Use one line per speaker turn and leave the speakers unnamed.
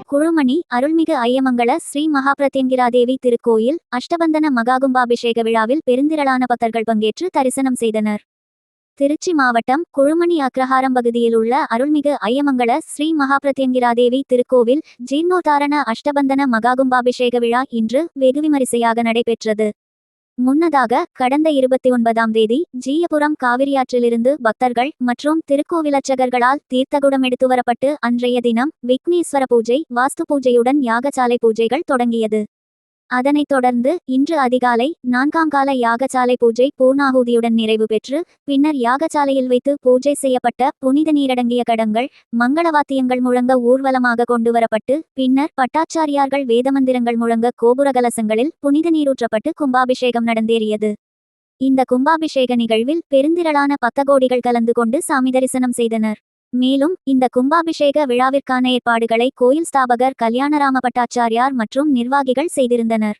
குழுமணி அருள்மிகு ஐயமங்கல ஸ்ரீ மகாபிரத்யங்கிராதேவி திருக்கோயில் அஷ்டபந்தன மகாகும்பாபிஷேக விழாவில் பெருந்திரளான பக்தர்கள் பங்கேற்று தரிசனம் செய்தனர். திருச்சி மாவட்டம் குழுமணி அக்ரஹாரம் பகுதியில் உள்ள அருள்மிகு ஐயமங்கல ஸ்ரீ மகாபிரத்யங்கிராதேவி திருக்கோவில் ஜீர்ணோத்தாரண அஷ்டபந்தன மகாகும்பாபிஷேக விழா இன்று வெகுவிமரிசையாக நடைபெற்றது. முன்னதாக கடந்த 29ஆம் தேதி ஜீயபுரம் காவிரியாற்றிலிருந்து பக்தர்கள் மற்றும் திருக்கோவிலர்ச்சகர்களால் தீர்த்தகுடம் எடுத்து வரப்பட்டு அன்றைய தினம் விக்னேஸ்வர பூஜை, வாஸ்து பூஜையுடன் யாகசாலை பூஜைகள் தொடங்கியது. அதனைத் தொடர்ந்து இன்று அதிகாலை 4ஆம் கால யாகசாலை பூஜை பூர்ணாகுதியுடன் நிறைவு பெற்று பின்னர் யாகசாலையில் வைத்து பூஜை செய்யப்பட்ட புனித நீரடங்கிய கடங்கள் மங்களவாத்தியங்கள் முழங்க ஊர்வலமாக கொண்டுவரப்பட்டு பின்னர் பட்டாச்சாரியார்கள் வேதமந்திரங்கள் முழங்க கோபுர கலசங்களில் புனித நீரூற்றப்பட்டு கும்பாபிஷேகம் நடந்தேறியது. இந்த கும்பாபிஷேக நிகழ்வில் பெருந்திரளான பக்தகோடிகள் கலந்து கொண்டு சாமி தரிசனம் செய்தனர். மேலும் இந்த கும்பாபிஷேக விழாவிற்கான ஏற்பாடுகளை கோயில் ஸ்தாபகர் கல்யாணராம பட்டாச்சாரியார் மற்றும் நிர்வாகிகள் செய்திருந்தனர்.